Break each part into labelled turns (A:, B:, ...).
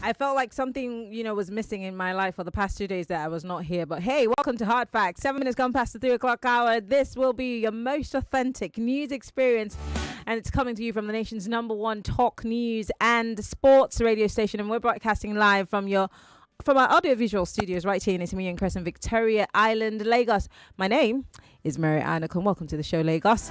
A: I felt like something, was missing in my life for the past 2 days that I was not here. But hey, welcome to Hard Facts. 7 minutes gone past the 3 o'clock hour. This will be your most authentic news experience. And it's coming to you from the nation's #1 talk news and sports radio station. And we're broadcasting live from our audiovisual studios right here in Isimian Crescent, Victoria Island, Lagos. My name is Maryann Okon. Welcome to the show, Lagos.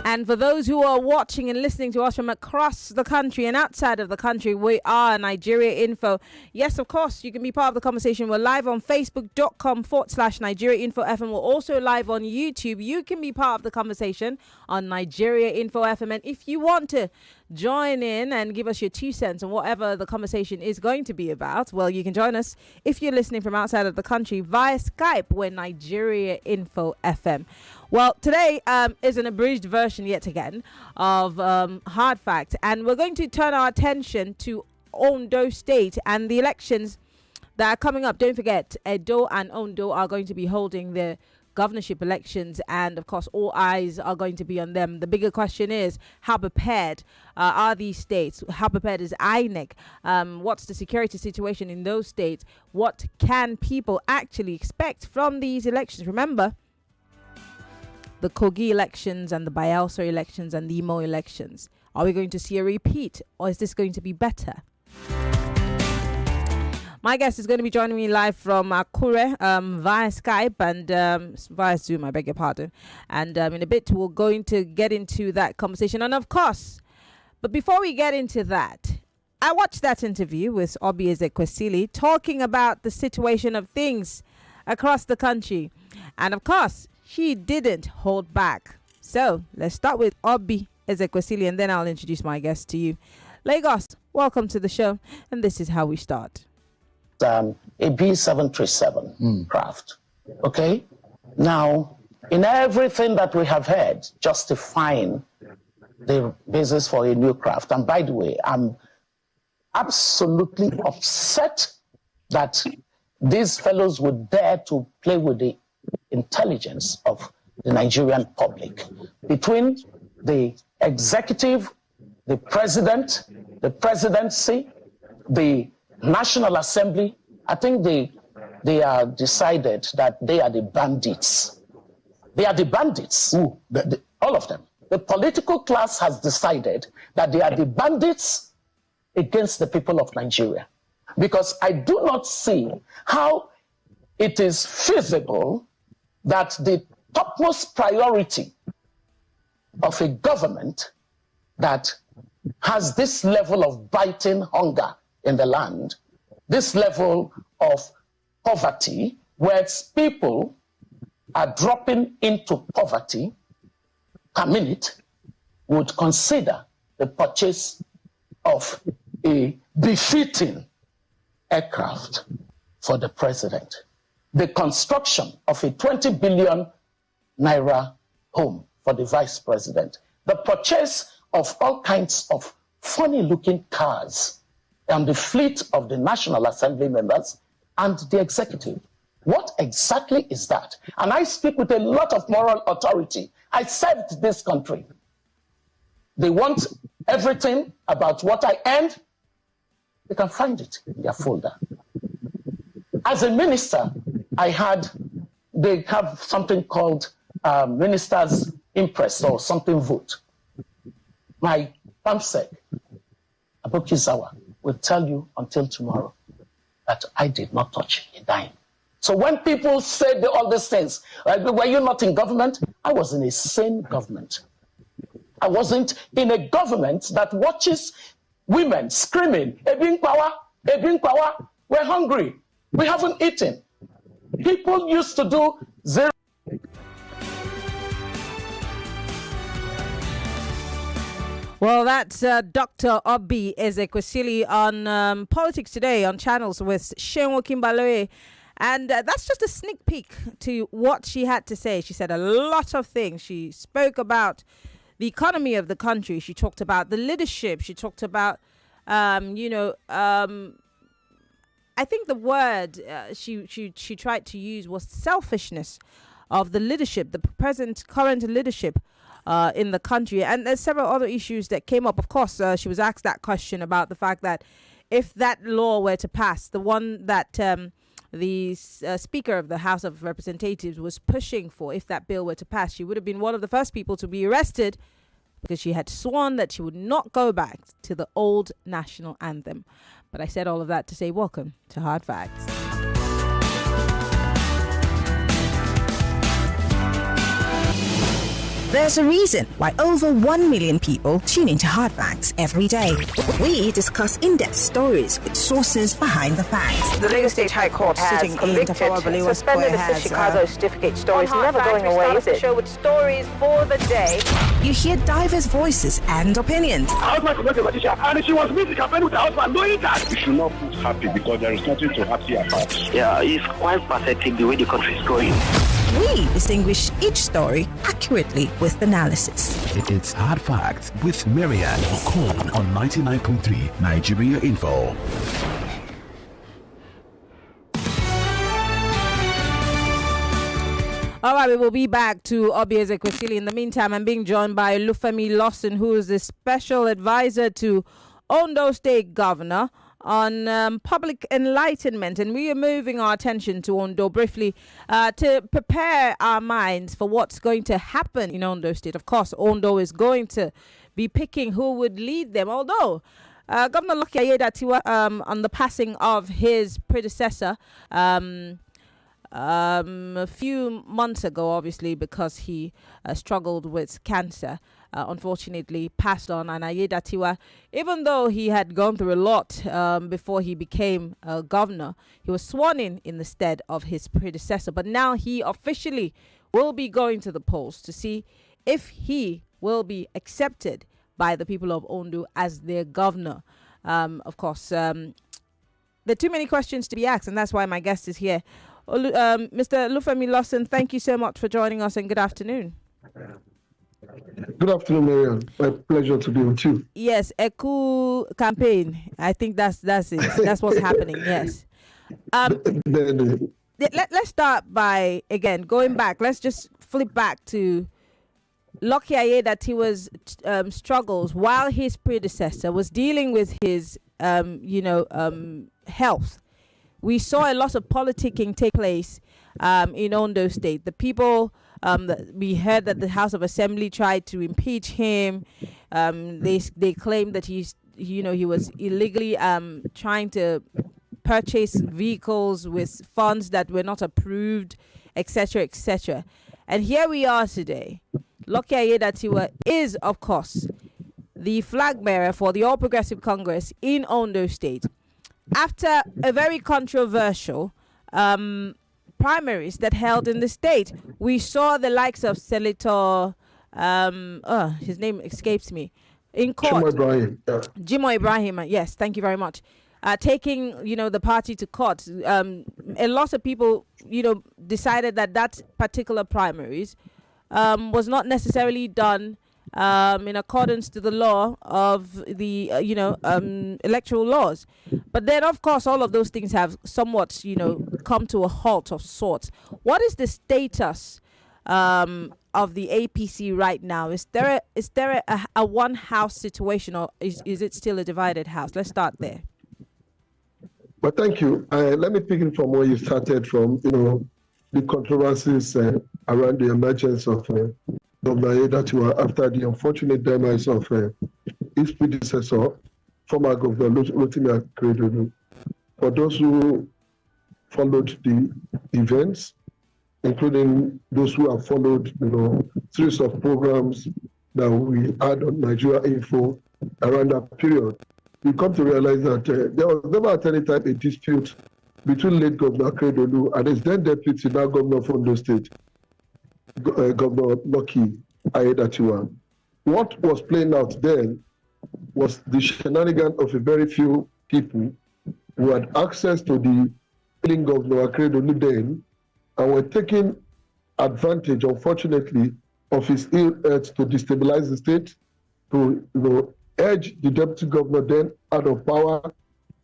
A: And for those who are watching and listening to us from across the country and outside of the country, we are Nigeria Info. Yes, of course, you can be part of the conversation. We're live on facebook.com/Nigeria Info FM. We're also live on YouTube. You can be part of the conversation on Nigeria Info FM. And if you want to join in and give us your 2 cents on whatever the conversation is going to be about, well, you can join us if you're listening from outside of the country via Skype. We're Nigeria Info FM. Well, today is an abridged version yet again of Hard Fact, and we're going to turn our attention to Ondo State and the elections that are coming up. Don't forget, Edo and Ondo are going to be holding their governorship elections, and of course all eyes are going to be on them. The bigger question is, how prepared are these states? How prepared is INEC? What's the security situation in those states? What can people actually expect from these elections? Remember, the Kogi elections and the Bayelsa elections and the Imo elections. Are we going to see a repeat, or is this going to be better? My guest is going to be joining me live from Akure via Skype and via Zoom, I beg your pardon. And in a bit, we're going to get into that conversation. And of course, but before we get into that, I watched that interview with Obi Ezekwesili talking about the situation of things across the country. And of course, she didn't hold back. So let's start with Obi Ezekwesili, and then I'll introduce my guest to you. Lagos, welcome to the show. And this is how we start.
B: A B737 craft. Okay? Now, in everything that we have heard justifying the basis for a new craft, and by the way, I'm absolutely upset that these fellows would dare to play with the intelligence of the Nigerian public. Between the executive, the president, the presidency, the National Assembly, I think they are decided that they are the bandits. They are the bandits. All of them. The political class has decided that they are the bandits against the people of Nigeria. Because I do not see how it is feasible that the topmost priority of a government that has this level of biting hunger in the land, this level of poverty, where people are dropping into poverty per minute, would consider the purchase of a befitting aircraft for the president, the construction of a 20 billion naira home for the vice president, the purchase of all kinds of funny-looking cars, and the fleet of the National Assembly members and the executive. What exactly is that? And I speak with a lot of moral authority. I served this country. They want everything about what I earned. They can find it in their folder. As a minister, they have something called Minister's Impress or something vote. My PAMSEC, Abokizawa, will tell you until tomorrow that I did not touch a dime. So when people say all these things, were you not in government? I was in a sane government. I wasn't in a government that watches women screaming, Ebin Kwawa, we're hungry, we haven't eaten. People used to do zero.
A: Well, that's Dr. Obi Ezekwesili on Politics Today on Channels with Shenwo Kimbaloe. And that's just a sneak peek to what she had to say. She said a lot of things. She spoke about the economy of the country. She talked about the leadership. She talked about, I think the word she tried to use was selfishness of the leadership, the current leadership in the country. And there's several other issues that came up. Of course, she was asked that question about the fact that if that law were to pass, the one that the Speaker of the House of Representatives was pushing for, if that bill were to pass, she would have been one of the first people to be arrested because she had sworn that she would not go back to the old national anthem. But I said all of that to say welcome to Hard Facts.
C: There's a reason why over 1 million people tune into Hard Facts every day. We discuss in-depth stories with sources behind the facts.
D: The Lagos State High Court has convicted, suspended the Chicago certificate story. It's never going away, is it? Show with stories for the day.
C: You hear diverse voices and opinions.
E: Husband could not be a magician, and she was meeting campaign with her husband, knowing that.
F: You should not put happy because there is nothing to happy about.
G: Yeah, it's quite pathetic the way the country is going.
C: We distinguish each story accurately with analysis.
H: It's Hard Facts with Maryann Okon on 99.3 Nigeria Info.
A: All right, we will be back to Obieze Kwesili. In the meantime, I'm being joined by Olufemi Lawson, who is the special advisor to Ondo State Governor on public enlightenment, and we are moving our attention to Ondo briefly to prepare our minds for what's going to happen in Ondo State. Of course, Ondo is going to be picking who would lead them, although Governor Lucky Ayedatiwa, on the passing of his predecessor a few months ago, obviously because he struggled with cancer, unfortunately passed on. And Ayedatiwa, even though he had gone through a lot before he became governor, he was sworn in the stead of his predecessor. But now he officially will be going to the polls to see if he will be accepted by the people of Ondo as their governor. Of course, there are too many questions to be asked, and that's why my guest is here. Mr. Olufemi Lawson, thank you so much for joining us, and good afternoon.
I: Good afternoon, Maryann. My pleasure to be with you.
A: Yes, Eku campaign. I think that's it. That's what's happening. Yes. Let's start by, again, going back. Let's just flip back to Lucky Ayedatiwa's struggles while his predecessor was dealing with his, health. We saw a lot of politicking take place in Ondo State. The people, we heard that the House of Assembly tried to impeach him. They claimed that he was illegally trying to purchase vehicles with funds that were not approved, etc., etc. And here we are today. Lucky Ayedatiwa is, of course, the flag bearer for the All Progressive Congress in Ondo State. After a very controversial primaries that held in the state, we saw the likes of Senator, his name escapes me, in court. Jimo Ibrahim, yes, thank you very much. Taking, the party to court. A lot of people, decided that particular primaries was not necessarily done in accordance to the law of the electoral laws. But then, of course, all of those things have somewhat come to a halt of sorts. What is the status of the APC right now? Is there a one house situation, or is it still a divided house? Let's start there.
I: Well, thank you. Let me pick it from where you started from, the controversies around the emergence of Governor Ayedatiwa after the unfortunate demise of his predecessor, former Governor Rotimi Akeredolu. For those who followed the events, including those who have followed, series of programs that we had on Nigeria Info around that period, we come to realize that there was never at any time a dispute between late Governor Akeredolu and his then deputy, now Governor of Ondo State, Governor Lucky Ayedatiwa. What was playing out then was the shenanigans of a very few people who had access to the ailing Governor Akeredolu then and were taking advantage, unfortunately, of his ill health to destabilize the state, to urge the deputy governor then out of power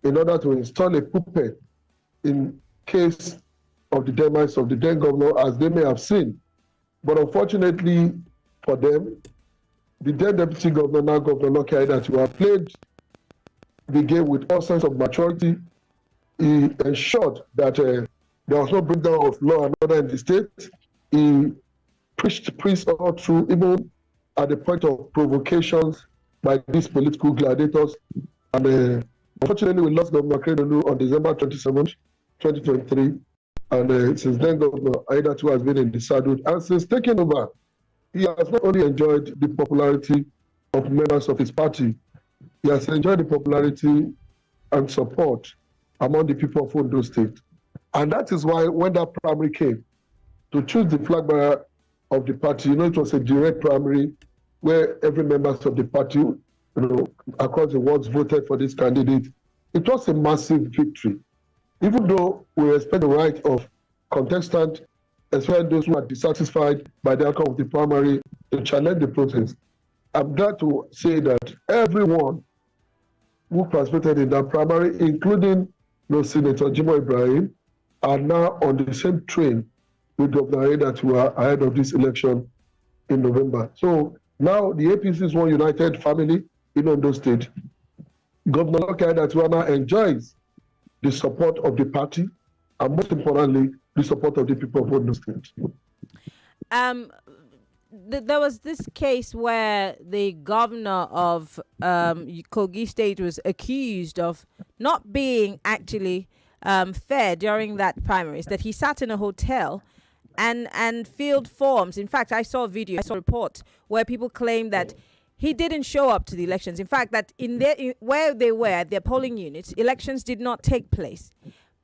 I: in order to install a puppet in case of the demise of the then governor, as they may have seen. But unfortunately, for them. The then Deputy Governor, now Governor Lucky Aiyedatiwa, played the game with all sense of maturity. He ensured that there was no breakdown of law and order in the state. He preached peace all through, even at the point of provocations by these political gladiators. And unfortunately, we lost Governor Akeredolu on December 27th, 2023. And since then, Governor Aiyedatiwa has been in the saddle. And since taking over, he has not only enjoyed the popularity of members of his party, he has enjoyed the popularity and support among the people of Ondo State. And that is why when that primary came, to choose the flag bearer of the party, it was a direct primary where every member of the party, across the world voted for this candidate. It was a massive victory. Even though we respect the right of contestants, especially those who are dissatisfied by the outcome of the primary, to challenge the process, I'm glad to say that everyone who participated in that primary, including Senator Jimoh Ibrahim, are now on the same train with Governor Aiyedatiwa ahead of this election in November. So now the APC is one united family in Ondo State. Governor Lucky Aiyedatiwa now enjoys the support of the party, and most importantly, the support of the people of Ondo State.
A: There was this case where the governor of Kogi State was accused of not being actually fair during that primaries, that he sat in a hotel and filled forms. In fact, I saw a video, I saw a report where people claim that he didn't show up to the elections. In fact, that where they were at their polling units, elections did not take place.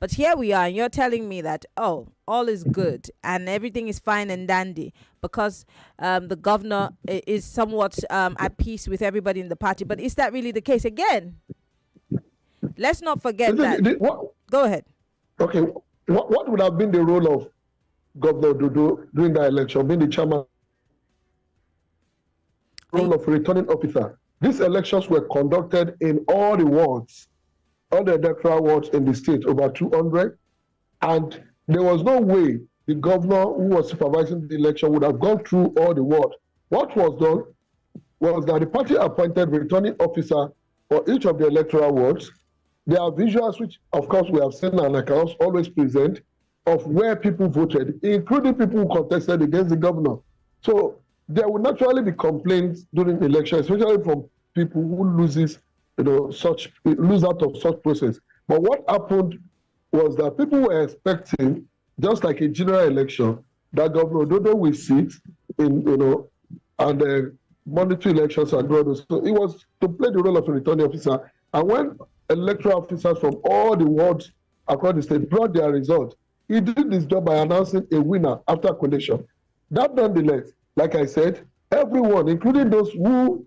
A: But here we are, and you're telling me that, all is good and everything is fine and dandy because the governor is somewhat at peace with everybody in the party. But is that really the case? Again, let's not forget Go ahead.
I: Okay, what would have been the role of Governor Dudu during that election, being the chairman? Role of returning officer. These elections were conducted in all the wards, all the electoral wards in the state, over 200, and there was no way the governor who was supervising the election would have gone through all the wards. What was done was that the party appointed returning officer for each of the electoral wards. There are visuals which, of course, we have seen and I can always present of where people voted, including people who contested against the governor. So there will naturally be complaints during the election, especially from people who lose out of such process. But what happened was that people were expecting, just like a general election, that Governor Dodo will sit in, and monitor elections and do all. So it was to play the role of a returning officer. And when electoral officers from all the wards across the state brought their results, he did this job by announcing a winner after collation. That nonetheless, like I said, everyone, including those who,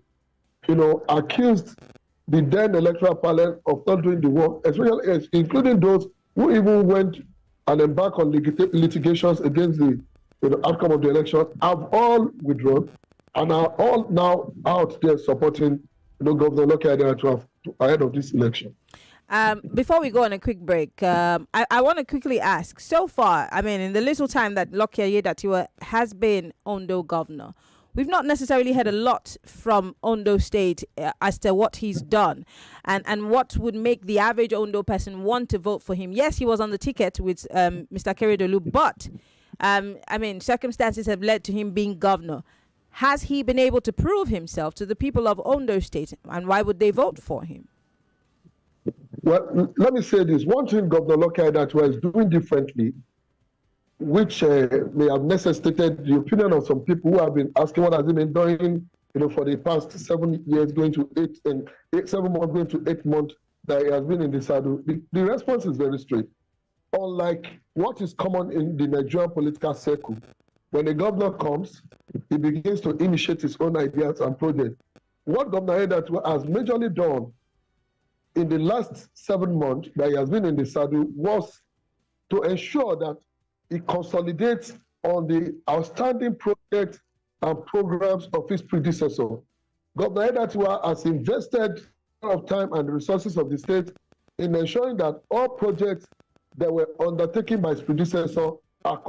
I: accused the then electoral panel of not doing the work, especially including those who even went and embarked on litigations against the outcome of the election, have all withdrawn and are all now out there supporting Governor Lucky Aiyedatiwa ahead of this election.
A: Before we go on a quick break, I want to quickly ask, so far, in the little time that Lucky Aiyedatiwa has been Ondo governor, we've not necessarily heard a lot from Ondo State as to what he's done and what would make the average Ondo person want to vote for him. Yes, he was on the ticket with Mr. Akeredolu, but circumstances have led to him being governor. Has he been able to prove himself to the people of Ondo State, and why would they vote for him?
I: Well, let me say this. One thing Governor Lucky Aiyedatiwa is doing differently, which may have necessitated the opinion of some people who have been asking what has he been doing, for the past 7 years, going to 7 months, going to 8 months that he has been in the saddle. The response is very straight. Unlike what is common in the Nigerian political circle, when a governor comes, he begins to initiate his own ideas and projects. What Governor Aiyedatiwa has majorly done in the last 7 months that he has been in the saddle was to ensure that he consolidates on the outstanding projects and programs of his predecessor. Governor Aiyedatiwa has invested a lot of time and resources of the state in ensuring that all projects that were undertaken by his predecessor are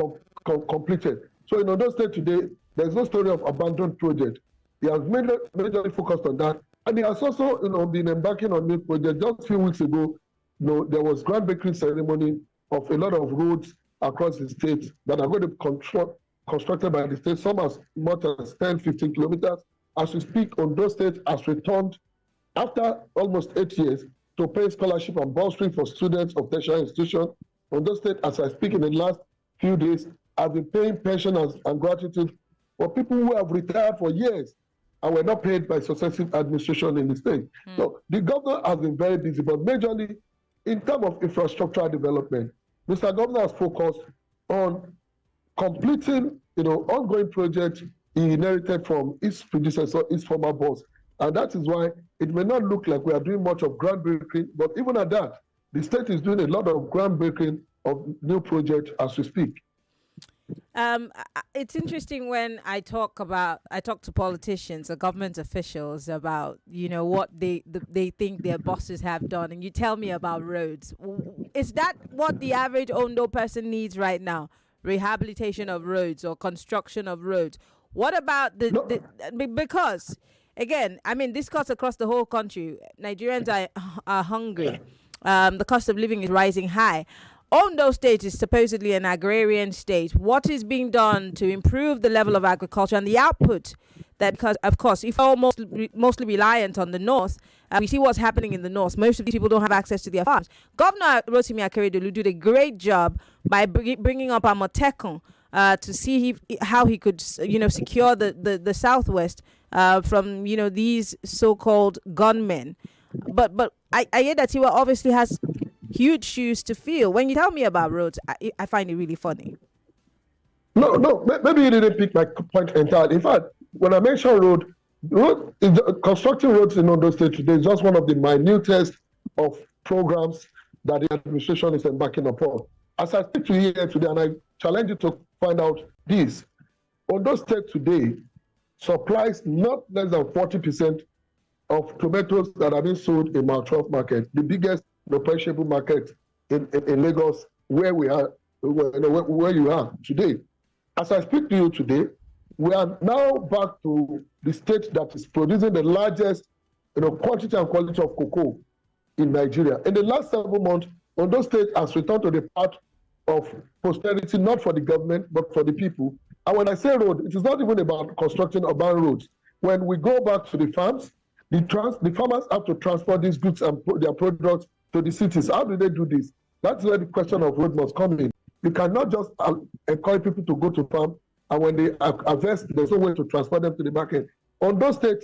I: completed. So in Ondo State today, There's no story of abandoned project. He has majorly focused on that. And he has also, been embarking on new projects. Just a few weeks ago, there was groundbreaking ceremony of a lot of roads across the state that are going to be constructed by the state, some as much as 10, 15 kilometers. As we speak, Ondo State has returned, after almost 8 years, to pay scholarship and bursary for students of tertiary institutions. Ondo State, as I speak, in the last few days, have been paying pension and gratitude for people who have retired for years and were not paid by successive administration in the state. So the governor has been very busy, but majorly in terms of infrastructural development, Mr. Governor has focused on completing, ongoing projects he inherited from his predecessor, his former boss. And that is why it may not look like we are doing much of groundbreaking, but even at that, the state is doing a lot of groundbreaking of new projects as we speak.
A: It's interesting when I talk to politicians or government officials about, what they think their bosses have done, and you tell me about roads. Is that what the average Ondo person needs right now? Rehabilitation of roads or construction of roads? What about because, again, this cuts across the whole country. Nigerians are hungry. The cost of living is rising high. Ondo State is supposedly an agrarian state. What is being done to improve the level of agriculture and the output? That, because of course, if we're mostly reliant on the north, we see what's happening in the north. Most of these people don't have access to their farms. Governor Rotimi Akeredolu did a great job by bringing up Amotekun to see how he could, secure the southwest from, these so-called gunmen. But I hear that he obviously has huge shoes to fill. When you tell me about roads, I find it really funny.
I: No, maybe you didn't pick my point entirely. In fact, when I mention constructing roads in Ondo State today is just one of the minutest of programs that the administration is embarking upon. As I speak to you here today, and I challenge you to find out this, Ondo State today supplies not less than 40% of tomatoes that are being sold in Mount 12 market, the biggest perishable market in Lagos, where we are, where you are today. As I speak to you today, we are now back to the state that is producing the largest, quantity and quality of cocoa in Nigeria. In the last 7 months, Ondo State has returned to the path of prosperity, not for the government, but for the people. And when I say road, it is not even about constructing urban roads. When we go back to the farms, the farmers have to transport these goods and their products to the cities. How do they do this? That's where the question of road must come in. You cannot just encourage people to go to farm, and when they harvest, there's no way to transport them to the market. Ondo State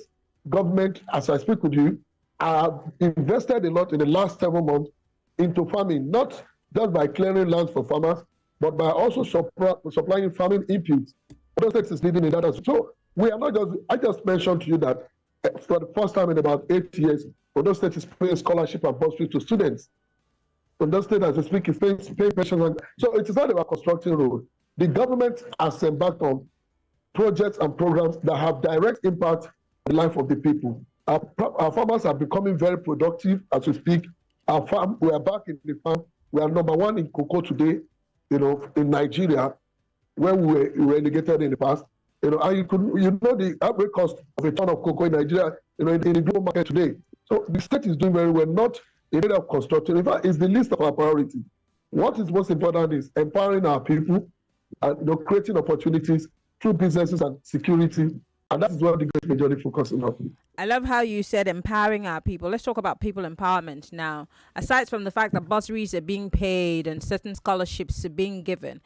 I: government, as I speak with you, have invested a lot in the last 7 months into farming, not just by clearing lands for farmers, but by also supplying farming inputs. Ondo State is leading in that as well. So we are not just, I just mentioned to you that for the first time in about 8 years, Ondo State is paying scholarship and bursary to students. Ondo State, as we speak, is paying pensions. So it is not about constructing roads. The government has embarked on projects and programs that have direct impact on the life of the people. Our farmers are becoming very productive as we speak. We are back in the farm. We are number one in cocoa today, in Nigeria, where we were relegated in the past. And the average cost of a ton of cocoa in Nigeria, in the global market today. So the state is doing very well, not in area of construction. In fact, it's the least of our priority. What is most important is empowering our people and creating opportunities through businesses and security. And that is what the great majority focusing on.
A: I love how you said empowering our people. Let's talk about people empowerment now. Aside from the fact that bursaries are being paid and certain scholarships are being given,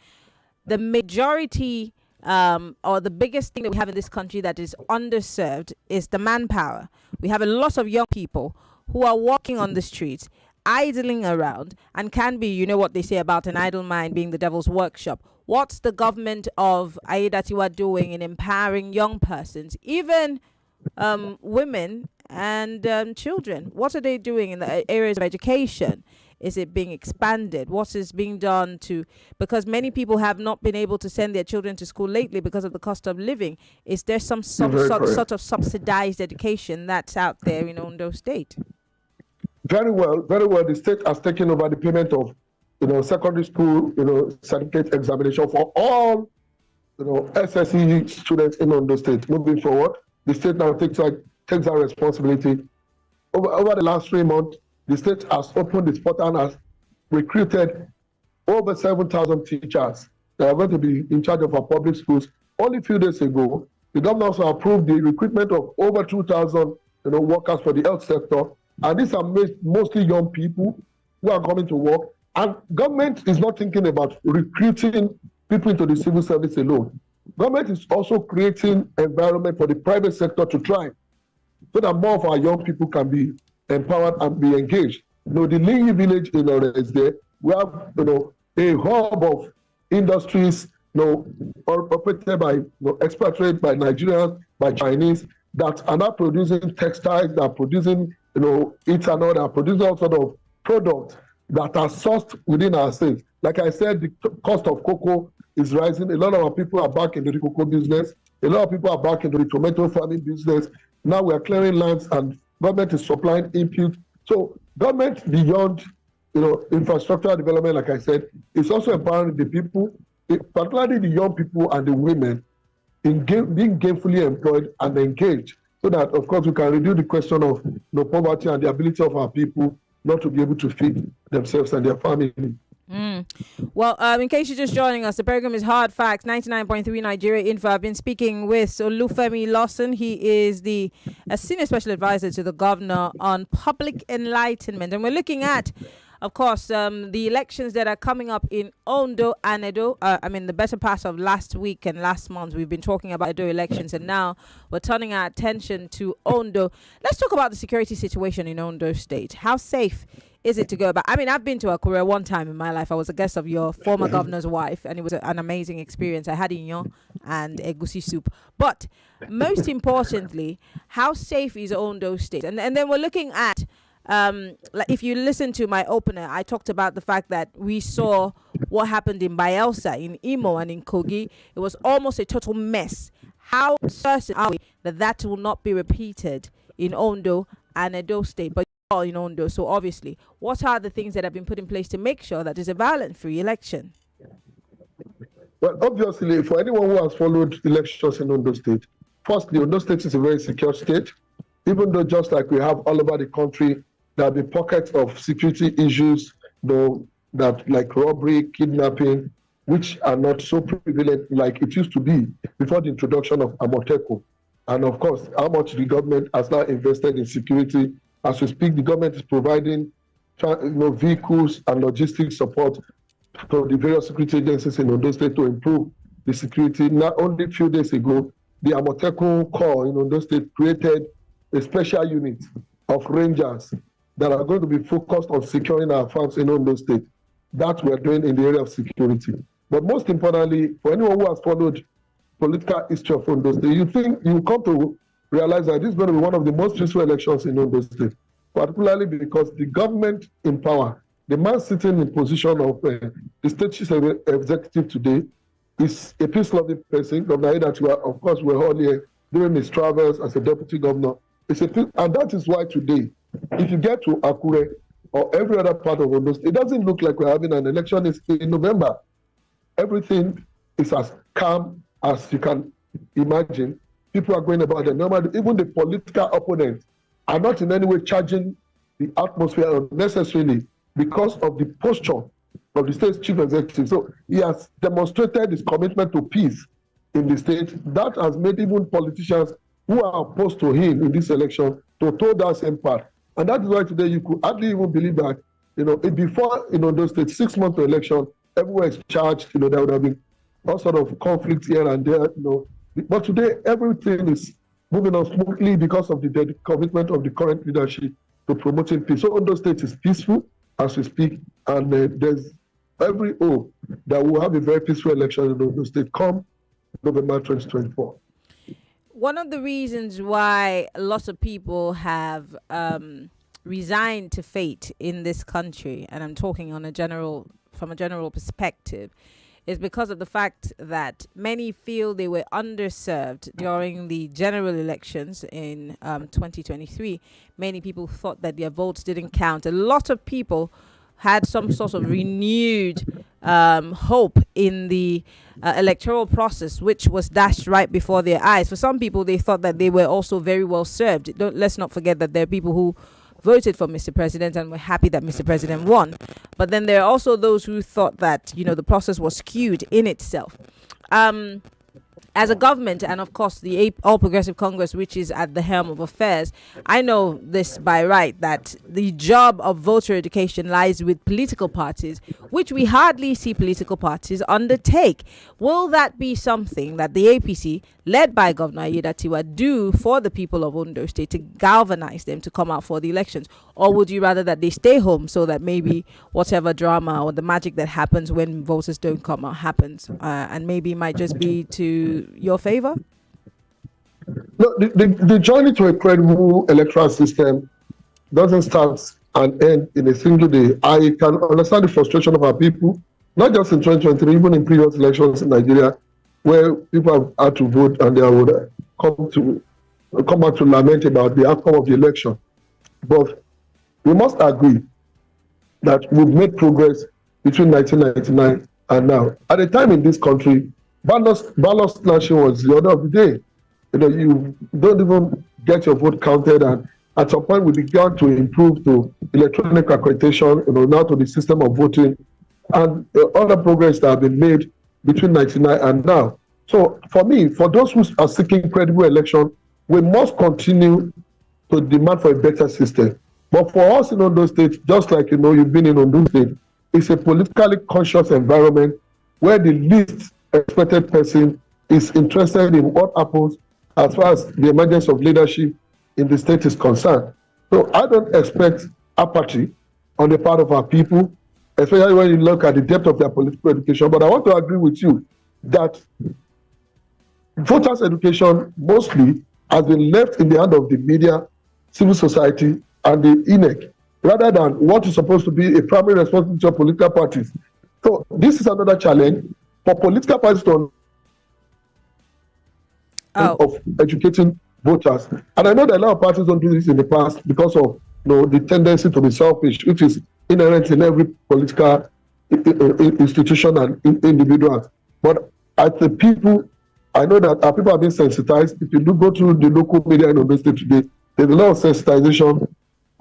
A: the majority or the biggest thing that we have in this country that is underserved is the manpower. We have a lot of young people who are walking on the streets, idling around, and can be, you know what they say about an idle mind being the devil's workshop. What's the government of Aiyedatiwa doing in empowering young persons, even women and children? What are they doing in the areas of education? Is it being expanded? What is being done because many people have not been able to send their children to school lately because of the cost of living. Is there some sort of subsidized education that's out there in Ondo State?
I: Very well. The state has taken over the payment of, secondary school, certificate examination for all, S.S.A students in Ondo State. Moving forward, the state now takes that responsibility. Over the last 3 months, the state has opened its portal and has recruited over 7,000 teachers that are going to be in charge of our public schools. Only a few days ago, the governor also approved the recruitment of over 2,000 workers for the health sector. And these are mostly young people who are coming to work. And government is not thinking about recruiting people into the civil service alone. Government is also creating environment for the private sector to thrive so that more of our young people can be empowered and be engaged. The Lingi village in Ore is there. We have a hub of industries operated by expatriates, by Nigerians, by Chinese, that are now producing textiles, that are producing ethanol, that are producing all sort of products that are sourced within our states. Like I said, the cost of cocoa is rising. A lot of our people are back into the cocoa business. A lot of people are back into the tomato farming business. Now we are clearing lands and government is supplying input. So government beyond infrastructural development, like I said, is also empowering the people, particularly the young people and the women, in being gainfully employed and engaged, so that, of course, we can reduce the question of poverty and the ability of our people not to be able to feed themselves and their family.
A: Well, in case you're just joining us, the program is Hard Facts, 99.3 Nigeria Info. I've been speaking with Olufemi Lawson. He is a senior special advisor to the governor on public enlightenment. And we're looking at, of course, the elections that are coming up in Ondo and Edo. The better part of last week and last month, we've been talking about Edo elections, and now we're turning our attention to Ondo. Let's talk about the security situation in Ondo State. How safe is it to go back? I've been to Akure one time in my life. I was a guest of your former governor's wife, and it was an amazing experience. I had inyo and egusi soup. But most importantly, how safe is Ondo State? And then we're looking at, if you listen to my opener, I talked about the fact that we saw what happened in Bayelsa, in Imo, and in Kogi. It was almost a total mess. How certain are we that will not be repeated in Ondo and Edo State? But in Ondo, so obviously, what are the things that have been put in place to make sure that there's a violent-free election?
I: Well, obviously, for anyone who has followed elections in Ondo State, firstly, Ondo State is a very secure state, even though just like we have all over the country, there have been pockets of security issues, that like robbery, kidnapping, which are not so prevalent like it used to be before the introduction of Amoteco. And of course, how much the government has now invested in security. As we speak, the government is providing vehicles and logistics support to the various security agencies in Ondo State to improve the security. Not only a few days ago, the Amoteco Corps in Ondo State created a special unit of rangers that are going to be focused on securing our farms in Ondo State. That we're doing in the area of security. But most importantly, for anyone who has followed political history of Ondo State, you come to realize that this is going to be one of the most peaceful elections in Ondo State, particularly because the government in power, the man sitting in position of the state chief executive today, is a peace-loving person. Governor Aiyetidawa, of course, we're all here during his travels as a deputy governor. And that is why today, if you get to Akure or every other part of Ondo State, it doesn't look like we're having an election. It's in November. Everything is as calm as you can imagine. People are going about their normal. Even the political opponents are not in any way charging the atmosphere unnecessarily because of the posture of the state's chief executive. So he has demonstrated his commitment to peace in the state. That has made even politicians who are opposed to him in this election to toe that same path. And that is why today you could hardly even believe that, before those states, 6 months to election, everywhere is charged. There would have been all sort of conflict here and there. But today, everything is moving on smoothly because of the commitment of the current leadership to promoting peace. So Ondo State is peaceful as we speak, and there's every hope that we'll have a very peaceful election in Ondo State come November 2024.
A: One of the reasons why lots of people have resigned to fate in this country, and I'm talking from a general perspective, is because of the fact that many feel they were underserved during the general elections in 2023. Many people thought that their votes didn't count. A lot of people had some sort of renewed hope in the electoral process, which was dashed right before their eyes. For some people, they thought that they were also very well served. Let's not forget that there are people who voted for Mr. President and were happy that Mr. President won. But then there are also those who thought that, the process was skewed in itself. As a government, and of course the All Progressive Congress, which is at the helm of affairs, I know this by right, that the job of voter education lies with political parties, which we hardly see political parties undertake. Will that be something that the APC, led by Governor Aiyedatiwa, do for the people of Ondo State to galvanize them to come out for the elections? Or would you rather that they stay home so that maybe whatever drama or the magic that happens when voters don't come out happens, and maybe it might just be to your favor?
I: No, the journey to a credible electoral system doesn't start and end in a single day. I can understand the frustration of our people, not just in 2023, even in previous elections in Nigeria, where people have had to vote and they would come back to lament about the outcome of the election. But we must agree that we've made progress between 1999 and now. At the time in this country, ballot snatching was the order of the day. You don't even get your vote counted, and at some point we began to improve to electronic accreditation, now to the system of voting, and other progress that have been made between 1999 and now. So for me, for those who are seeking credible election, we must continue to demand for a better system. But for us in Ondo State, just like you've been in Ondo State, it's a politically conscious environment where the least expected person is interested in what happens as far as the emergence of leadership in the state is concerned. So I don't expect apathy on the part of our people, especially when you look at the depth of their political education. But I want to agree with you that voters' education mostly has been left in the hand of the media, civil society, and the INEC, rather than what is supposed to be a primary responsibility of political parties. So this is another challenge for political parties to of educating voters. And I know that a lot of parties don't do this in the past because of the tendency to be selfish, which is inherent in every political institution and individual. But as the people, I know that our people have been sensitized. If you do go to the local media in Ondo State today, there's a lot of sensitization,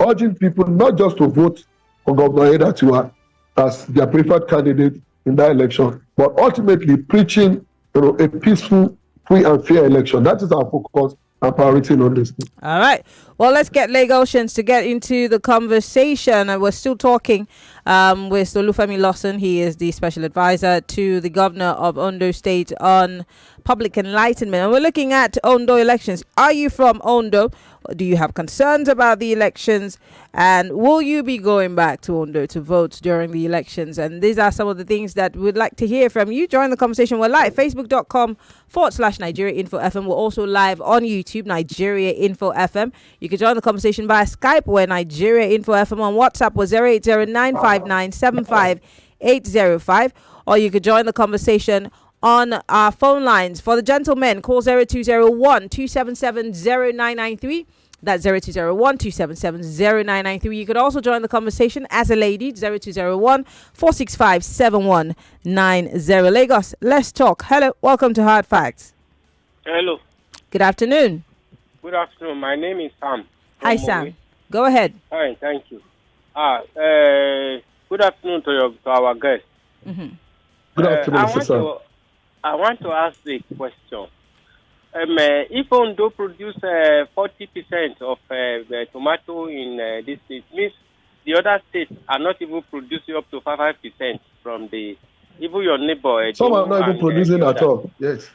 I: urging people not just to vote for Governor Aiyedatiwa as their preferred candidate in that election, but ultimately preaching a peaceful, free and fair election. That is our focus and priority on this.
A: All right. Well, let's get Lagosians to get into the conversation. And we're still talking with Olufemi Lawson. He is the special advisor to the governor of Ondo State on public enlightenment. And we're looking at Ondo elections. Are you from Ondo? Do you have concerns about the elections? And will you be going back to Ondo to vote during the elections? And these are some of the things that we'd like to hear from you. Join the conversation. We're live, facebook.com/Nigeria Info FM. We're also live on YouTube, Nigeria Info FM. You can join the conversation via Skype. We're Nigeria Info FM. On WhatsApp, we're 08095975805. Or you could join the conversation on our phone lines. For the gentlemen, call 0201-277-0993. That's 0201-277-0993. You could also join the conversation as a lady, 0201-465-7190. Lagos, let's talk. Hello, welcome to Hard Facts.
J: Hello.
A: Good afternoon.
J: Good afternoon. My name is Sam.
A: Hi, Sam. Go ahead.
J: Hi, thank you. Good afternoon to our guest.
A: Mm-hmm.
I: Good afternoon, Mr. Sam.
J: I want to ask the question. If Ondo produce 40% of the tomato in this state, means the other states are not even producing up to 5% from the even your neighbor.
I: Some are not even producing at all. Yes.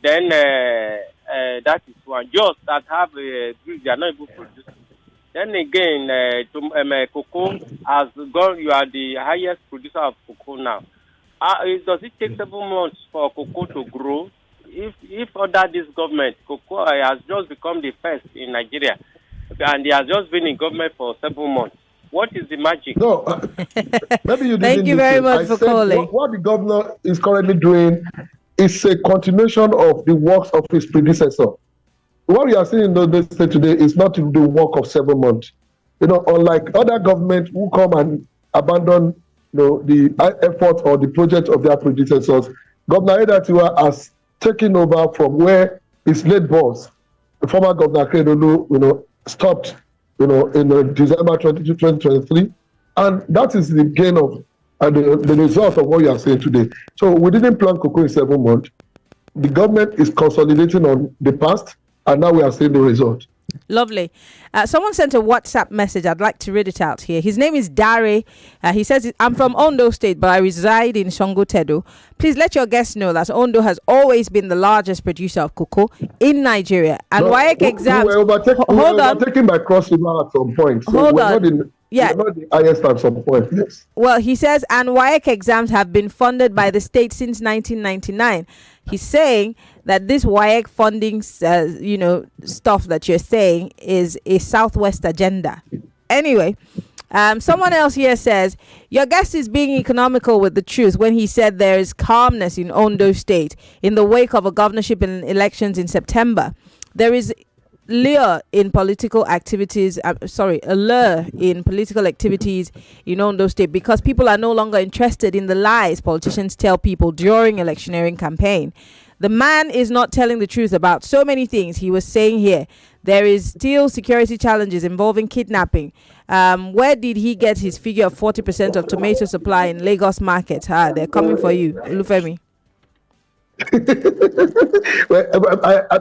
J: Then that is one. Just that have they are not even producing. Then again, cocoa has gone. You are the highest producer of cocoa now. Does it take 7 months for cocoa to grow? If under this government, cocoa has just become the first in Nigeria, and he has just been in government for 7 months. What is the magic?
I: No, maybe you didn't.
A: Thank you very much for calling.
I: What the governor is currently doing is a continuation of the works of his predecessor. What we are seeing in the state today is not the work of 7 months. Unlike other governments who come and abandon the effort or the project of their predecessors. Governor Edatiwa has taken over from where his late boss, the former Governor Kedolu, stopped, in December 2023, and that is the gain of the result of what you are saying today. So we didn't plant cocoa in 7 months. The government is consolidating on the past, and now we are seeing the result.
A: Lovely. Someone sent a WhatsApp message. I'd like to read it out here. His name is Dare. He says, I'm from Ondo State, but I reside in Songotedo. Please let your guests know that Ondo has always been the largest producer of cocoa in Nigeria. And WAEC exams...
I: We were overtaken by Cross River at some point. So we're not the highest at some point. Yes.
A: Well, he says, and WAEC exams have been funded by the state since 1999. He's saying that this WAEC funding, stuff that you're saying is a Southwest agenda. Anyway, someone else here says, your guest is being economical with the truth when he said there is calmness in Ondo State in the wake of a governorship and elections in September. There is allure in political activities in Ondo State because people are no longer interested in the lies politicians tell people during electioneering campaign. The man is not telling the truth about so many things. He was saying here there is still security challenges involving kidnapping. Where did he get his figure of 40% of tomato supply in Lagos market? They're coming for you, Olufemi.
I: Well,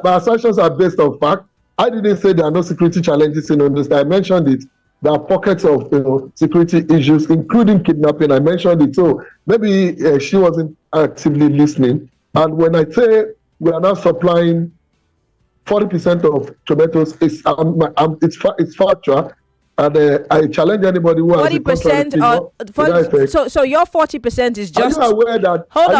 I: my assumptions are based on fact. I didn't say there are no security challenges in Ondo State. I mentioned it. There are pockets of security issues, including kidnapping. I mentioned it. So maybe she wasn't actively listening. And when I say we are now supplying 40% of tomatoes, it's factual. And I challenge anybody who has
A: 40%. So your 40% is just.
I: Are you aware that?
A: Hold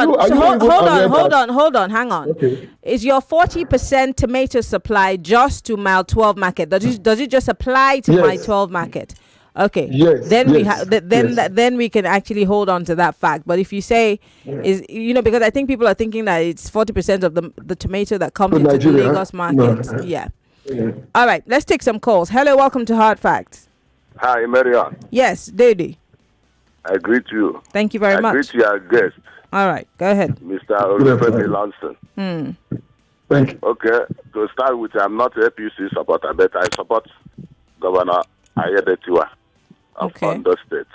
A: on. Hang on. Okay. Is your 40% tomato supply just to Mile 12 market? Does it just apply to Mile 12 market? Okay.
I: Yes.
A: Then we can actually hold on to that fact. But if you say because I think people are thinking that it's 40% of the tomato that comes into the Lagos market. No. Yeah. All right, let's take some calls. Hello, welcome to Hard Facts.
F: Hi, Maryann.
A: Yes, Dede.
F: I greet you.
A: Thank you very much.
F: I greet your guest.
A: All right, go ahead.
F: Mr. Olufemi Lawson.
I: Thank you.
F: Okay, to start with, I'm not a APC supporter, but I support Governor Ayedatiwa of Ondo State.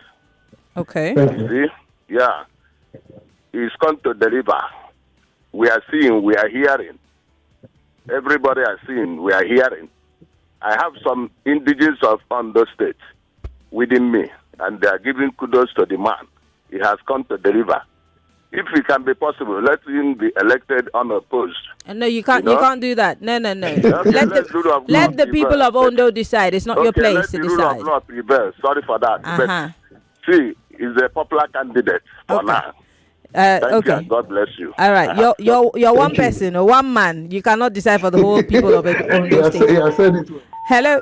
A: Okay.
F: See? Yeah. He's come to deliver. We are seeing, we are hearing. Everybody has seen, we are hearing. I have some indigenous of Ondo State within me, and they are giving kudos to the man. He has come to deliver. If it can be possible, let him be elected unopposed.
A: No, you can't. You can't do that. No. Let the people of Ondo decide. It's not your place to decide.
F: Let the rule of law prevail. Sorry for that. But see, he's a popular candidate for now. Thank you, and God bless you.
A: All right, you're one person or one man. You cannot decide for the whole people of Ondo State.
I: I said it.
A: Hello.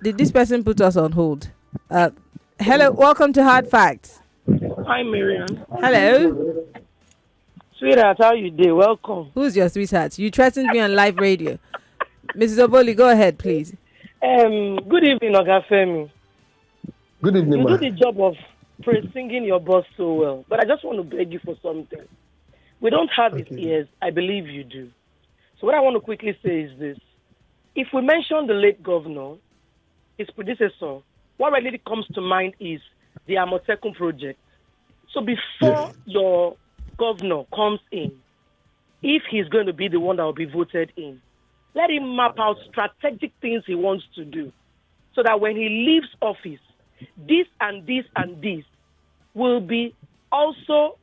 A: Did this person put us on hold? Hello, welcome to Hard Facts.
K: Hi, Maryann.
A: Hello.
K: Sweetheart, how you doing? Welcome.
A: Who's your sweetheart? You threatened me on live radio. Mrs. Oboli, go ahead, please.
K: Good evening, Ogafemi.
I: Good evening,
K: You do the job of singing your boss so well, but I just want to beg you for something. We don't have his ears. I believe you do. So what I want to quickly say is this. If we mention the late governor, his predecessor, what really comes to mind is the Amotekun project. So before your governor comes in, if he's going to be the one that will be voted in, let him map out strategic things he wants to do so that when he leaves office, this and this and this will be also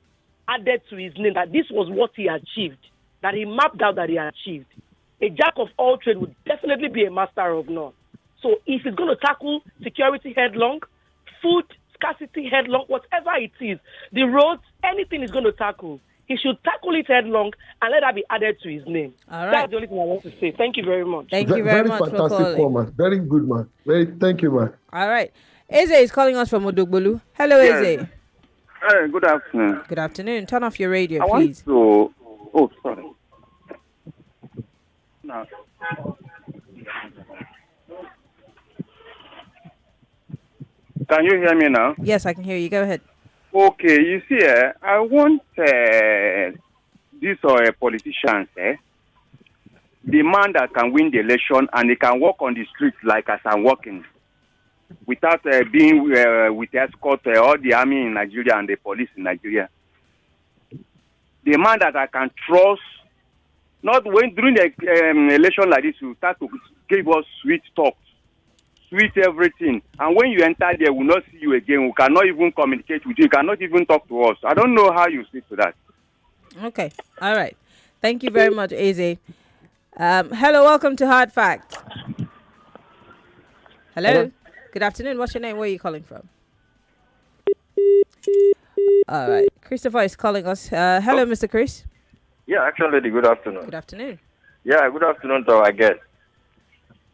K: added to his name, that this was what he achieved, that he mapped out that he achieved. A jack of all trades would definitely be a master of none. So if he's going to tackle security headlong, food scarcity headlong, whatever it is, the roads, anything he's going to tackle, he should tackle it headlong and let that be added to his name.
A: All right.
K: That's the only thing I want to say. Thank you very much.
A: Thank you very much for calling.
I: Fantastic format. Very good, man. Thank you, man.
A: All right. Eze is calling us from Odogbolu. Hello, Eze.
L: Hey, good afternoon.
A: Good afternoon. Turn off your radio,
L: I
A: please.
L: Want to... Oh, sorry. No. Can you hear me now?
A: Yes, I can hear you. Go ahead.
L: Okay, you see, I want these politicians, the man that can win the election and he can walk on the streets like as I'm walking, without being with escort all the army in Nigeria and the police in Nigeria. The man that I can trust, not when during the election like this, you start to give us sweet talk, sweet everything. And when you enter there, we will not see you again. We cannot even communicate with you. You cannot even talk to us. I don't know how you speak to that.
A: Okay. All right. Thank you very much, Eze. Hello. Welcome to Hard Facts. Hello. Good afternoon. What's your name? Where are you calling from? All right. Christopher is calling us. Hello, Mr. Chris.
M: Yeah, actually, good afternoon.
A: Good afternoon.
M: Yeah, good afternoon to our guest.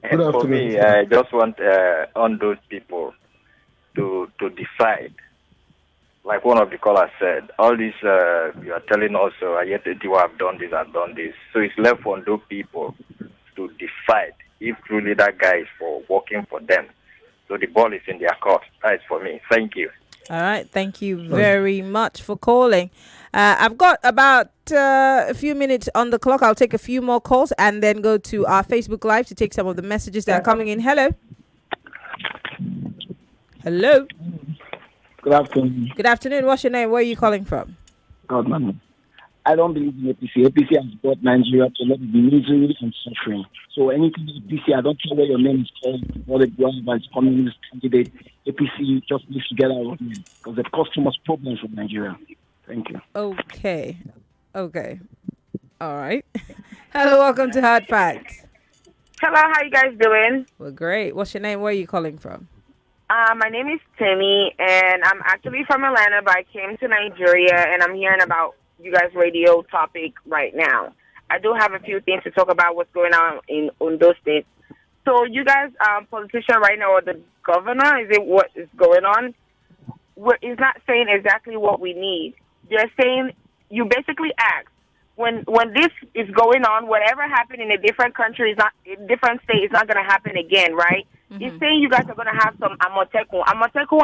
M: And for me, I just want on those people to decide. Like one of the callers said, all this you are telling us, yet you have done this and done this. So it's left for those people to decide if truly that guy is for working for them. So the ball is in their court. That is for me. Thank you.
A: All right. Thank you very much for calling. I've got about a few minutes on the clock. I'll take a few more calls and then go to our Facebook Live to take some of the messages that are coming in. Hello. Hello.
N: Good afternoon.
A: Good afternoon. What's your name? Where are you calling from?
N: God, man. I don't believe in APC. APC has brought Nigeria to a lot of misery and suffering. So anything APC, I don't care where your name is called, or the as communist candidate, APC just needs to get out of here because they've caused too much problems for Nigeria. Thank you.
A: Okay. All right. Hello, welcome to Hard Facts.
O: Hello, how you guys doing?
A: We're great. What's your name? Where are you calling from?
O: My name is Timmy, and I'm actually from Atlanta, but I came to Nigeria, and I'm hearing about you guys' radio topic right now. I do have a few things to talk about what's going on in Ondo State. So you guys, politician right now, or the governor, is it what is going on? Is not saying exactly what we need. They're saying, you basically ask, when this is going on, whatever happened in a different country, different state, is not going to happen again, right? Mm-hmm. It's saying you guys are going to have some Amotekun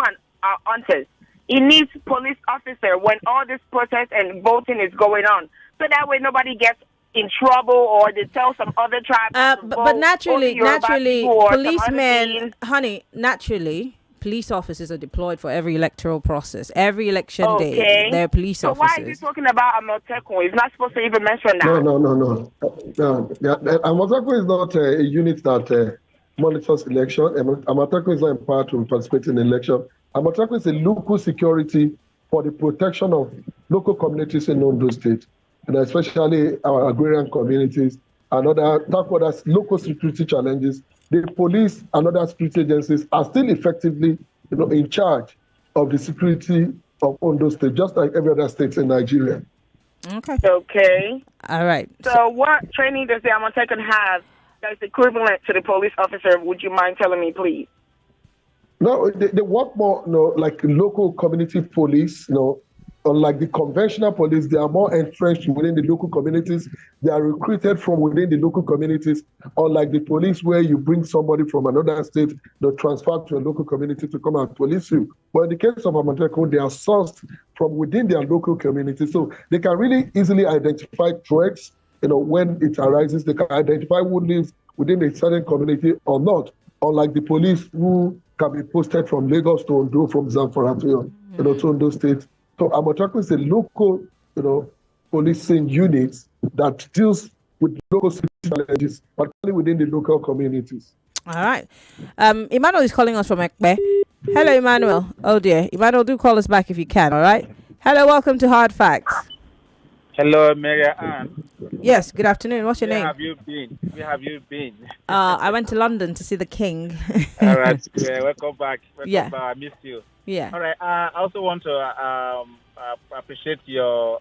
O: and hunters. It needs police officer when all this protest and voting is going on. So that way nobody gets in trouble or they tell some other tribe.
A: But naturally, policemen, honey, naturally, police officers are deployed for every electoral process. Every election day, they're police officers.
O: So why is he talking about Amotekun? He's not supposed to even mention that.
I: No. Amotekun is not a unit that monitors election. Amotekun is not empowered to participate in election. Amotekun is a local security for the protection of local communities in Ondo State, and especially our agrarian communities and other local security challenges. The police and other security agencies are still effectively, in charge of the security of Ondo State, just like every other state in Nigeria.
O: Okay.
A: All right.
O: So what training does the Amotekun have that's equivalent to the police officer? Would you mind telling me, please?
I: No, they work more, like local community police, unlike the conventional police. They are more entrenched within the local communities. They are recruited from within the local communities, unlike the police where you bring somebody from another state, transfer to a local community to come and police you. But in the case of Amotekun, they are sourced from within their local community. So they can really easily identify threats, when it arises. They can identify who lives within a certain community or not, unlike the police who can be posted from Lagos to Ondo, from Zamfara to Ondo State. So Amotekun is a local, policing unit that deals with local challenges, particularly within the local communities.
A: All right. Emmanuel is calling us from Ekpe. Hello, Emmanuel. Oh dear. Emmanuel, do call us back if you can, all right? Hello, welcome to Hard Facts.
P: Hello, Maryann.
A: Yes, good afternoon. What's your name?
P: Where have you been?
A: I went to London to see the King.
P: All right. Welcome back. Welcome back. I missed you.
A: Yeah.
P: All right. I also want to appreciate your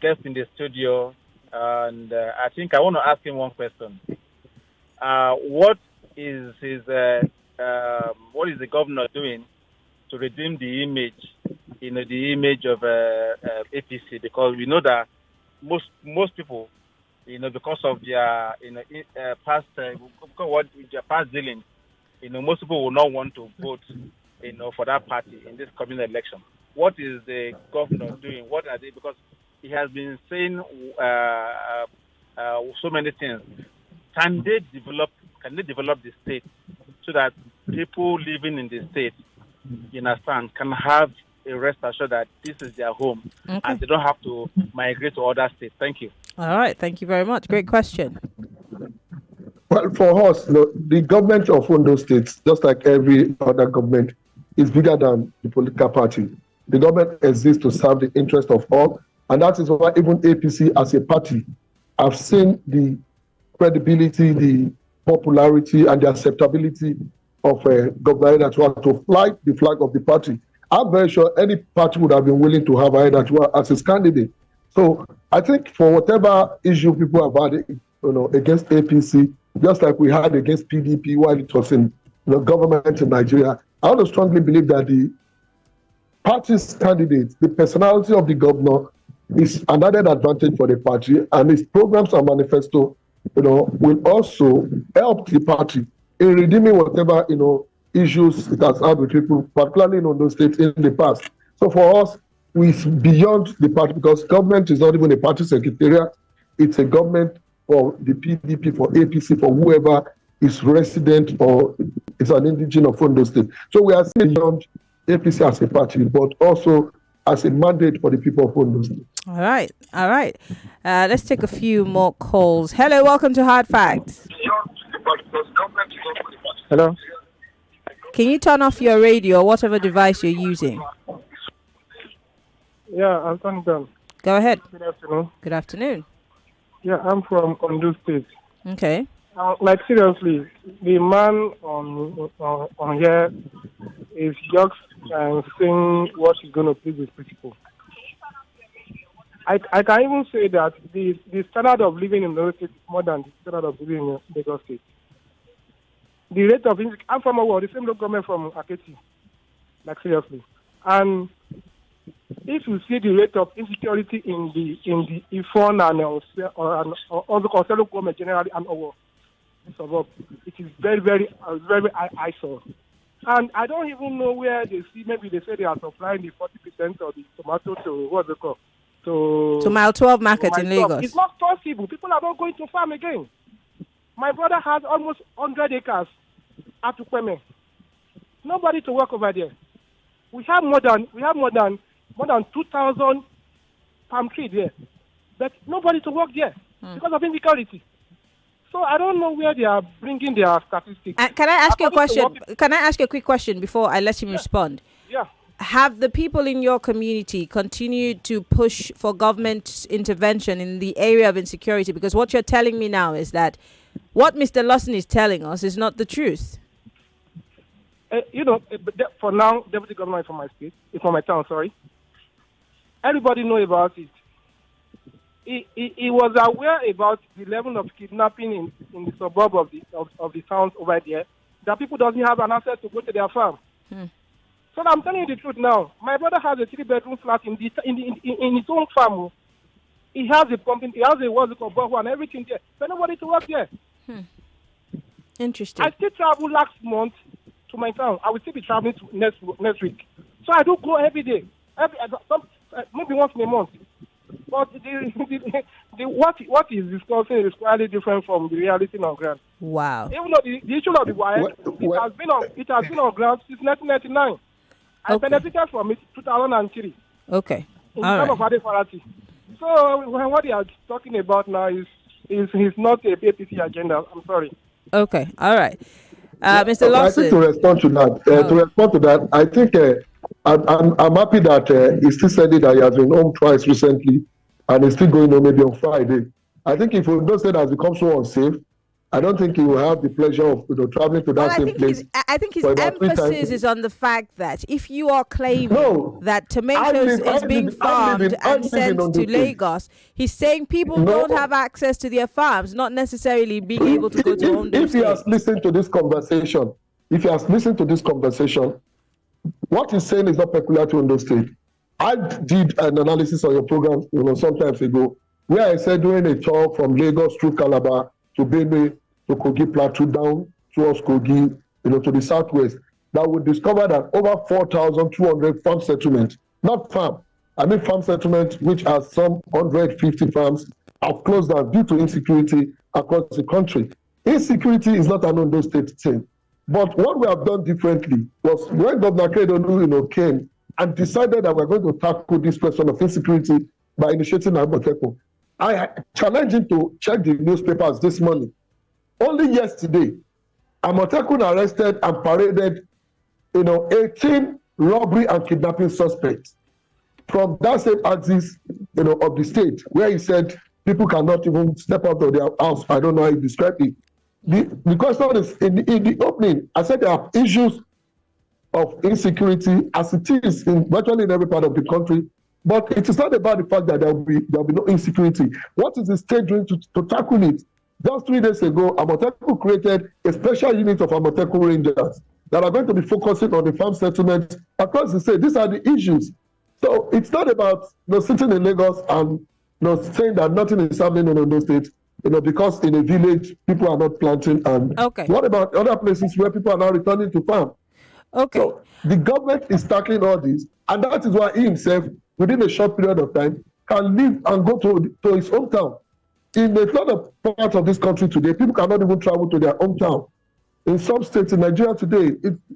P: guest in the studio, and I think I want to ask him one question. What is the governor doing to redeem the image, of APC? Because we know that most people, because of their past dealings, most people will not want to vote for that party in this coming election? What is the governor doing? What are they? Because he has been saying so many things. Can they develop the state so that people living in the state, you understand, can have a rest assured that this is their home and they don't have to migrate to other states? Thank you.
A: All right. Thank you very much. Great question.
I: Well, for us, the government of Ondo State, just like every other government, is bigger than the political party. The government exists to serve the interest of all, and that is why even APC as a party have seen the credibility, the popularity, and the acceptability of Governor Aiyedatiwa to fly the flag of the party. I'm very sure any party would have been willing to have Aiyedatiwa as his candidate. So I think for whatever issue people have had, against APC, just like we had against PDP while it was in government in Nigeria, I want to strongly believe that the party's candidate, the personality of the governor, is an added advantage for the party, and his programs and manifesto, will also help the party in redeeming whatever issues it has had with people, particularly in Ondo State in the past. So for us, it's beyond the party, because government is not even a party secretariat; it's a government for the PDP, for APC, for whoever is resident or is an indigene of Ondo State. So we are seeing beyond APC as a party, but also as a mandate for the people of Ondo State.
A: All right. Let's take a few more calls. Hello, welcome to Hard Facts.
Q: Hello.
A: Can you turn off your radio or whatever device you're using?
Q: Yeah, I'll turn it on.
A: Go ahead.
Q: Good afternoon.
A: Good afternoon.
Q: Yeah, I'm from Ondo State.
A: Okay.
Q: Seriously, the man on here is just saying what he's going to please his people. I can even say that the standard of living in Ondo State is more than the standard of living in Lagos State. The rate of I'm from the same local government from Aketi. Seriously. And if you see the rate of insecurity in the Ifon and also local government generally and over suburb, it is very, very eyesore. And I don't even know where they see. Maybe they say they are supplying the 40% of the tomato to what's it called? To
A: Mile 12 market in Lagos.
Q: It's not possible. People are not going to farm again. My brother has almost 100 acres at Ukweme. Nobody to work over there. We have more than 2,000 palm trees there, but nobody to work there because of insecurity. So I don't know where they are bringing their statistics.
A: Can I ask you a question? Can I ask you a quick question before I let him respond?
Q: Yeah.
A: Have the people in your community continued to push for government intervention in the area of insecurity? Because what you're telling me now is that what Mr. Lawson is telling us is not the truth.
Q: For now, Deputy Governor is from my state, it's from my town, sorry. Everybody know about it. He was aware about the level of kidnapping in the suburb of the towns over there, that people doesn't have an access to go to their farm. So I'm telling you the truth now. My brother has a 3-bedroom flat in his own farm. He has a pumping, he has a what's it called, borehole and everything there. But nobody to work there.
A: Interesting.
Q: I still travel last month to my town. I will still be traveling next week. So I do go every day. Maybe once in a month. But what is discussing is slightly different from the reality on ground.
A: Wow.
Q: Even though the issue of the wire, it has been on ground since 1999. I benefited from it 2003.
A: Okay.
Q: In terms of Adefarati. So what they are talking about now is not a APC agenda. I'm sorry.
A: Okay. All right. Mr. Lawson.
I: I think to respond to that, I think I'm happy that he still said that he has been home twice recently, and he's still going home maybe on Friday. I think if Ondo State has become so unsafe, I don't think he will have the pleasure of traveling to that same place.
A: I think his emphasis is on the fact that if you are claiming that tomatoes is being farmed and sent to Lagos, he's saying people don't have access to their farms, not necessarily being able to go to Ondo State.
I: If he has listened to this conversation, what he's saying is not peculiar to Ondo State. I did an analysis on your program, sometimes ago, where I said during a tour from Lagos through Calabar to Benue to Kogi Plateau down towards Kogi, to the southwest, that we discovered that over 4,200 farm settlements, not farm, I mean farm settlements, which are some 150 farms, have closed down due to insecurity across the country. Insecurity is not an Ondo State thing. But what we have done differently was when Governor Kedu came and decided that we're going to tackle this question of insecurity by initiating Amotekun, I challenged him to check the newspapers this morning. Only yesterday, Amotekun arrested and paraded 18 robbery and kidnapping suspects from that same axis of the state, where he said people cannot even step out of their house. I don't know how he described it. The question is, in the opening, I said there are issues of insecurity as it is virtually in every part of the country, but it is not about the fact that there will be no insecurity. What is the state doing to tackle it? Just 3 days ago, Amotekun created a special unit of Amotekun Rangers that are going to be focusing on the farm settlements across the state. These are the issues. So it's not about sitting in Lagos and saying that nothing is happening in Ondo State, because in a village people are not planting. And what about other places where people are now returning to farm?
A: Okay. So
I: the government is tackling all this, and that is why he himself, within a short period of time, can leave and go to his hometown. In a lot of parts of this country today, people cannot even travel to their hometown. In some states in Nigeria today,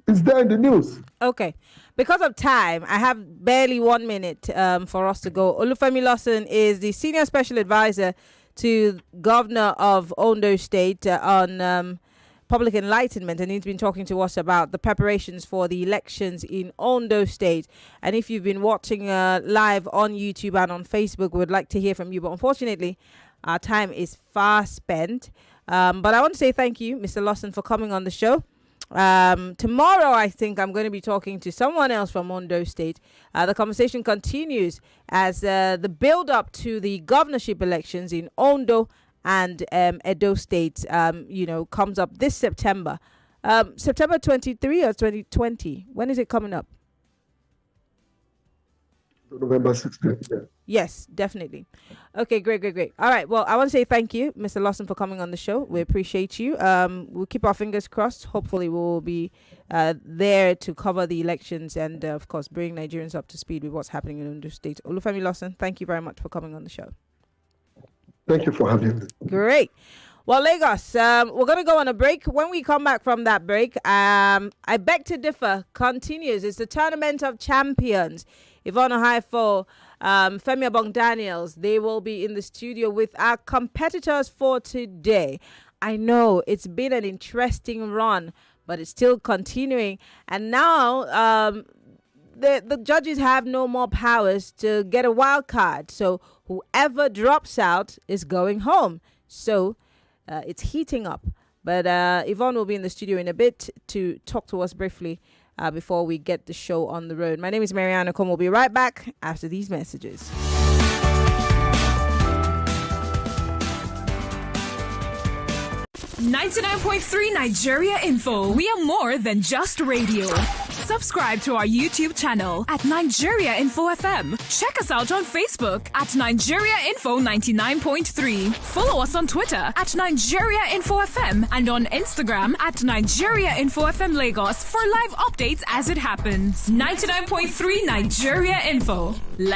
I: it's there in the news.
A: Okay. Because of time, I have barely 1 minute for us to go. Olufemi Lawson is the Senior Special Advisor to Governor of Ondo State on Public Enlightenment, and he's been talking to us about the preparations for the elections in Ondo State. And if you've been watching live on YouTube and on Facebook, we would like to hear from you. But unfortunately, our time is far spent. But I want to say thank you, Mr. Lawson, for coming on the show. Tomorrow, I think I'm going to be talking to someone else from Ondo State. The conversation continues as the build-up to the governorship elections in Ondo and Edo State, comes up this September. September 23 or 2020? When is it coming up?
I: November 16th. Yeah.
A: Yes, definitely. Okay, great. All right. Well, I want to say thank you, Mr. Lawson, for coming on the show. We appreciate you. We'll keep our fingers crossed. Hopefully, we'll be there to cover the elections and, of course, bring Nigerians up to speed with what's happening in Ondo State. Olufemi Lawson, thank you very much for coming on the show.
I: Thank you for having me.
A: Great. Well, Lagos, we're going to go on a break. When we come back from that break, I Beg to Differ continues. It's the Tournament of Champions. Yvonne Ohaifo, Femi Abong-Daniels, they will be in the studio with our competitors for today. I know it's been an interesting run, but it's still continuing. And now the judges have no more powers to get a wild card. So whoever drops out is going home. So it's heating up. But Yvonne will be in the studio in a bit to talk to us briefly before we get the show on the road. My name is Maryann Okon. We'll be right back after these messages.
R: .3 Nigeria Info. We are more than just radio. Subscribe to our YouTube channel at Nigeria Info FM. Check us out on Facebook at Nigeria Info 99.3. Follow us on Twitter at Nigeria Info FM and on Instagram at Nigeria Info FM Lagos for live updates as it happens. 99.3 Nigeria Info. Let's